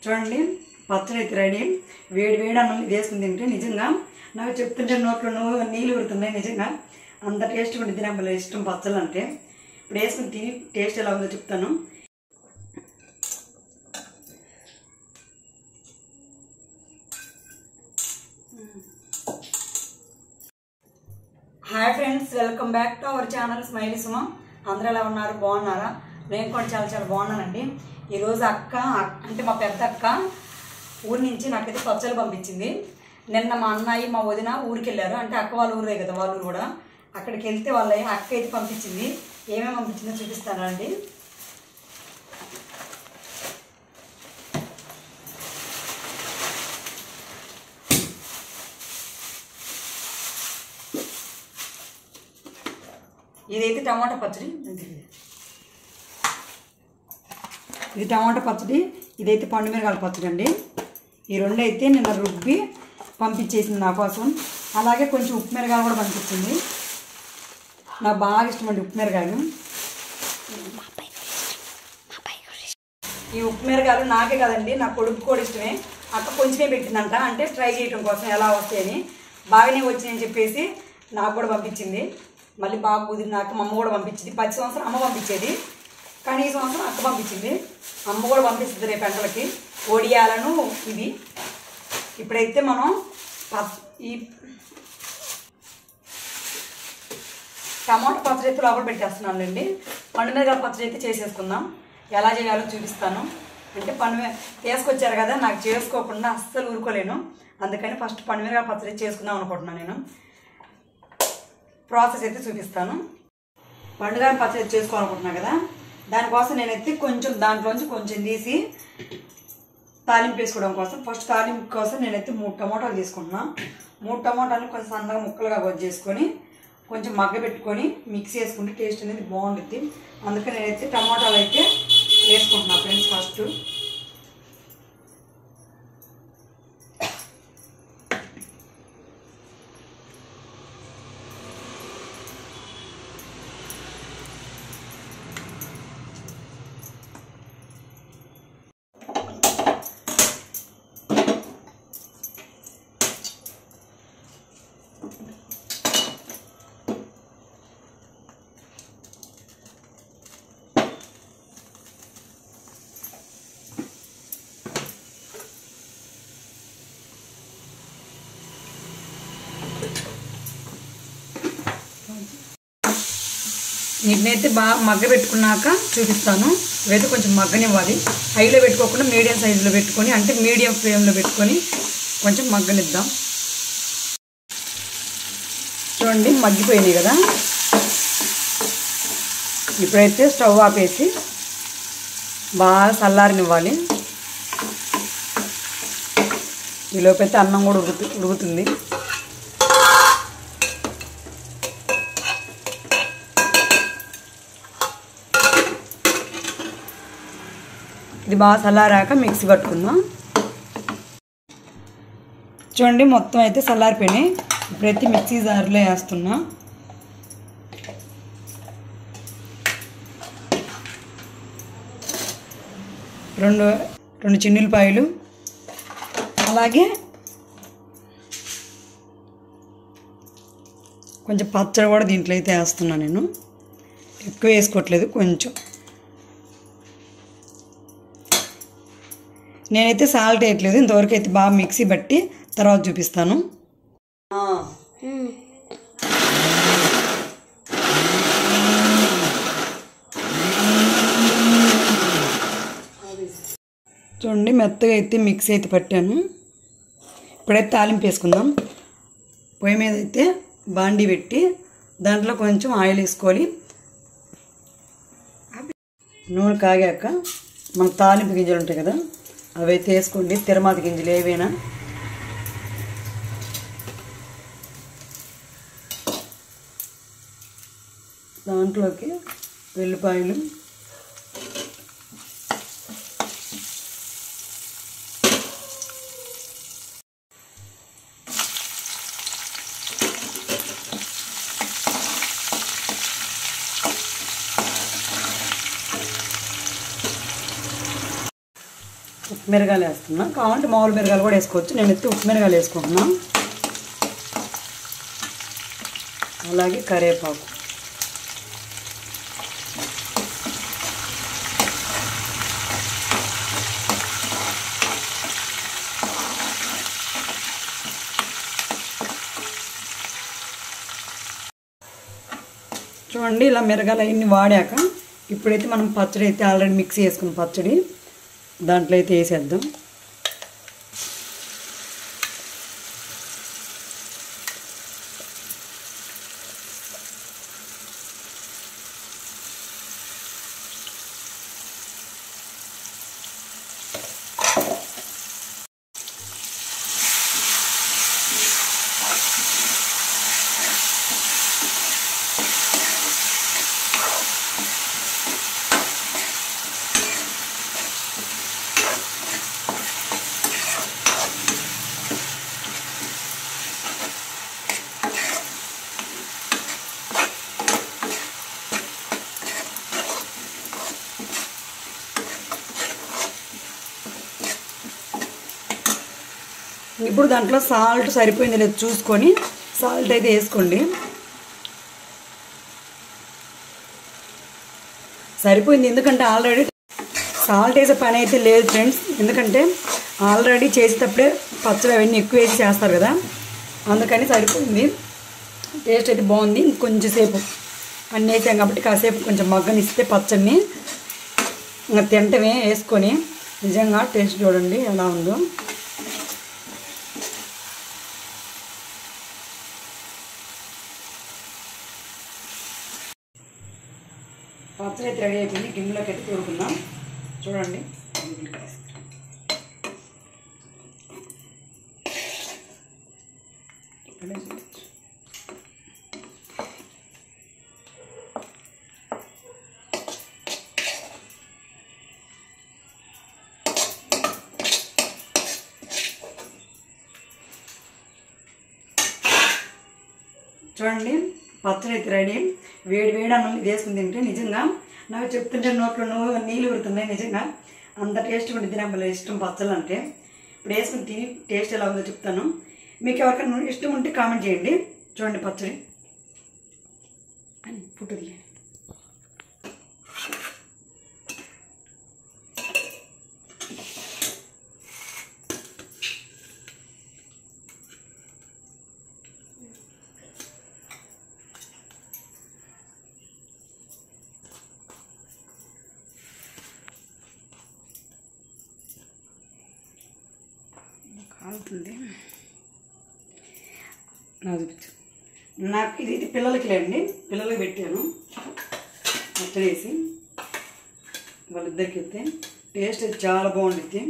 చూడండి పచ్చడి అయితే రెడీ. వేడి వేడి అన్నం వేసుకుని తింటే నిజంగా నాకు చెప్తుంటే నోట్లో నీళ్ళు ఊరుతున్నాయి. నిజంగా అంత టేస్ట్గా ఉండి నాకు ఇష్టం పచ్చళ్ళు అంటే. ఇప్పుడు వేసుకుని తిని టేస్ట్ ఎలా ఉందో చెప్తాను. Hi friends, welcome back to our channel smiley Suma. అందరూ ఎలా ఉన్నారు? బాగున్నారా? నేను కూడా చాలా చాలా బాగున్నానండి. ఈరోజు అక్క అంటే మా పెద్ద అక్క ఊరి నుంచి నాకైతే పచ్చళ్ళు పంపించింది. నిన్న మా అన్నయ్య మా వదిన ఊరికి వెళ్ళారు. అంటే అక్క వాళ్ళ ఊరే కదా, వాళ్ళ ఊరు కూడా. అక్కడికి వెళ్తే వాళ్ళ అక్క అయితే పంపించింది. ఏమేమి పంపించిందో చూపిస్తారా అండి. ఇదైతే టమాటా పచ్చడి, ఇది టమాటా పచ్చడి, ఇదైతే పండు మిరగాయల పచ్చడి అండి. ఈ రెండు అయితే నిన్న రుబ్బి పంపించేసింది నా కోసం. అలాగే కొంచెం ఉప్పు మిరగాయలు కూడా పంపించింది. నాకు బాగా ఇష్టం అండి ఉప్పు మిరగాయలు. ఈ ఉప్పు మిరగాయలు నాకే కదండి, నా కొడుకు కూడా ఇష్టమే. అక్క కొంచెమే పెట్టిందంట, అంటే ట్రై చేయడం కోసం ఎలా వస్తాయని. బాగానే వచ్చినాయని చెప్పేసి నాకు కూడా పంపించింది. మళ్ళీ బాగా కుదిరినాక మా అమ్మ కూడా పంపించింది. 10 సంవత్సరం అమ్మ పంపించేది, కానీ ఈ సంవత్సరం అక్క పంపించింది. అమ్మ కూడా పంపిస్తుంది రేపు ఎండలకి ఒడియాలను ఇవి. ఇప్పుడైతే మనం ఈ టమాటా పచ్చడి అయితే లోపల పెట్టేస్తున్నాను అండి. పండు మిరగాయల పచ్చడి అయితే చేసేసుకుందాం. ఎలా చేయాలో చూపిస్తాను. అంటే తీసుకొచ్చారు కదా, నాకు చేసుకోకుండా అస్సలు ఊరుకోలేను. అందుకని ఫస్ట్ పండు మిరగాయల పచ్చడి చేసుకుందాం అనుకుంటున్నాను. నేను ప్రాసెస్ అయితే చూపిస్తాను. పండుగ పచ్చడి చేసుకోవాలనుకుంటున్నా కదా, దానికోసం నేనైతే కొంచెం దాంట్లోంచి కొంచెం తీసి తాలింపు వేసుకోవడం కోసం, ఫస్ట్ తాలింపు కోసం నేనైతే 3 టమాటాలు తీసుకుంటున్నా. 3 టమాటాలు కొంచెం సన్నగా ముక్కలుగా కొద్ది చేసుకొని కొంచెం మగ్గ పెట్టుకొని మిక్స్ చేసుకుంటే టేస్ట్ అనేది బాగుంటుంది. అందుకని నేనైతే టమాటాలు అయితే వేసుకుంటున్నా ఫ్రెండ్స్. ఫస్ట్ వీటినైతే బాగా మగ్గ పెట్టుకున్నాక చూపిస్తాను. ఇవైతే కొంచెం మగ్గనివ్వాలి. హైలో పెట్టుకోకుండా మీడియం సైజులో పెట్టుకొని, అంటే మీడియం ఫ్లేమ్లో పెట్టుకొని కొంచెం మగ్గనిద్దాం. చూడండి మగ్గిపోయినాయి కదా. ఇప్పుడైతే స్టవ్ ఆపేసి బాగా చల్లారనివ్వాలి. ఈలోపైతే అన్నం కూడా ఉడుకుతుంది. ఇది బాగా చల్లారాక మిక్సీ పట్టుకుందాం. చూడండి మొత్తం అయితే చల్లారిపోయినాయి. ఇప్పుడైతే మిక్సీ జార్లో వేస్తున్నా. రెండు చిన్నులపాయలు, అలాగే కొంచెం పచ్చడి కూడా దీంట్లో అయితే వేస్తున్నా. నేను ఎక్కువ వేసుకోవట్లేదు, కొంచెం. నేనైతే సాల్ట్ వేయట్లేదు ఇంతవరకు. అయితే బాగా మిక్సీ బట్టి తర్వాత చూపిస్తాను. చూడండి మెత్తగా అయితే మిక్సీ అయితే పట్టాను. ఇప్పుడైతే తాలింపు వేసుకుందాం. పొయ్యి మీద అయితే బాండీ పెట్టి దాంట్లో కొంచెం ఆయిల్ వేసుకోవాలి. నూనె కాగాక మన తాలింపు గింజలు ఉంటాయి కదా, అవైతే వేసుకోండి. తిరుమాత గింజలు ఏవైనా. దాంట్లోకి వెల్లిపాయలు, మిరగాయలు వేస్తున్నాను. కావాలంటే మామూలు మిరగాయలు కూడా వేసుకోవచ్చు. నేనైతే ఉప్పు మిరగాయలు వేసుకుంటున్నాను. అలాగే కరివేపాకు. చూడండి ఇలా మిరగాయలు అవన్నీ వాడాక ఇప్పుడైతే మనం పచ్చడి అయితే ఆల్రెడీ మిక్స్ చేసుకున్న పచ్చడి దాంట్లో అయితే వేసేద్దాం. ఇప్పుడు దాంట్లో సాల్ట్ సరిపోయింది లేదు చూసుకొని సాల్ట్ అయితే వేసుకోండి. సరిపోయింది, ఎందుకంటే ఆల్రెడీ సాల్ట్ వేసే పని అయితే లేదు ఫ్రెండ్స్. ఎందుకంటే ఆల్రెడీ చేసేటప్పుడే పచ్చడి అవన్నీ ఎక్కువ వేసి చేస్తారు కదా, అందుకని సరిపోయింది. టేస్ట్ అయితే బాగుంది. కొంచెం సేపు అన్నీ వేసాం కాబట్టి కాసేపు కొంచెం మగ్గనిస్తే పచ్చడిని ఇంకా తింటమే వేసుకొని నిజంగా టేస్ట్ చూడండి ఎలా ఉందో. పచ్చడి అయితే రెడీ అయిపోయింది. గిన్నెలోకి అయితే తోడుకుందాం. చూడండి చూడండి పచ్చడి అయితే రెడీ. వేడి వేడి అన్నం ఇది వేసుకుని తింటే నిజంగా నాకు చెప్తుంటే నోట్లో నీళ్ళు ఉడుతున్నాయి. నిజంగా అంత టేస్ట్ ఉంటుంది. నాకు ఇష్టం పచ్చళ్ళు అంటే. ఇప్పుడు వేసుకుని తిని టేస్ట్ ఎలా ఉందో చెప్తాను. మీకు ఎవరికైనా ఇష్టం ఉంటే కామెంట్ చేయండి. చూడండి పచ్చడి అని ఫోటో తీయండి. కాలుతుంది నాకు చూపించు. నాకు ఇది పిల్లలకి లేండి, పిల్లలకి పెట్టాను పచ్చడేసి. వాళ్ళిద్దరికి అయితే టేస్ట్ అయితే చాలా బాగుంటుంది.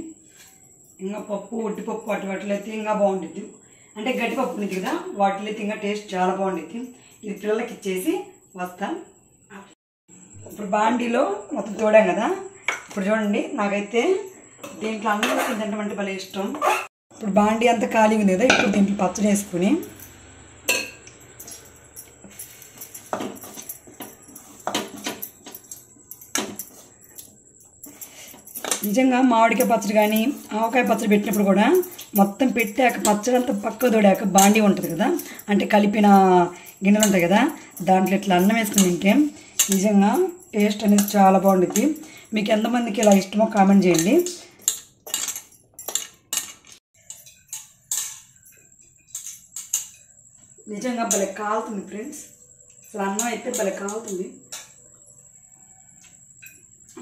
ఇంకా పప్పు ఉట్టిపప్పు వాటిలో అయితే ఇంకా బాగుంటుంది. అంటే గట్టిపప్పు ఉంది కదా, వాటిలో అయితే ఇంకా టేస్ట్ చాలా బాగుంటుంది. ఇది పిల్లలకి ఇచ్చేసి వస్తాను. ఇప్పుడు బాండీలో మొత్తం తోడాం కదా. ఇప్పుడు చూడండి నాకైతే దీంట్లో అన్నం తింటామంటే భలే ఇష్టం. ఇప్పుడు బాండీ అంతా ఖాళీ ఉంది కదా, ఇప్పుడు దీంట్లో పచ్చడి వేసుకుని నిజంగా మామిడికాయ పచ్చడి కానీ ఆవకాయ పచ్చడి పెట్టినప్పుడు కూడా మొత్తం పెట్టాక పచ్చడి అంతా పక్క తోడాక బాండీ ఉంటుంది కదా, అంటే కలిపిన గిన్నెలు ఉంటాయి కదా, దాంట్లో ఇట్లా అన్నం వేసుకుని తింటే నిజంగా టేస్ట్ అనేది చాలా బాగుంటుంది. మీకు ఎంతమందికి ఇలా ఇష్టమో కామెంట్ చేయండి. నిజంగా భలే కాలుతుంది ఫ్రెండ్స్. అసలు అన్నం అయితే భలే కాలుతుంది.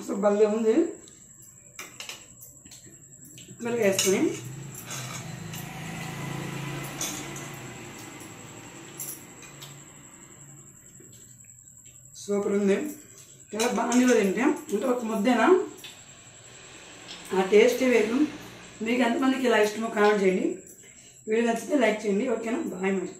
అసలు భలే ఉంది. మెల్లగా వేసుకుని సూపర్ ఉంది. చాలా బాగా తింటే అంటే ఒక ముద్దేనా ఆ టేస్టే వేరు. మీకు ఎంతమందికి ఇలా ఇష్టమో కామెంట్ చేయండి. వీడియో నచ్చితే లైక్ చేయండి. ఓకేనా? బాయ్ మరి.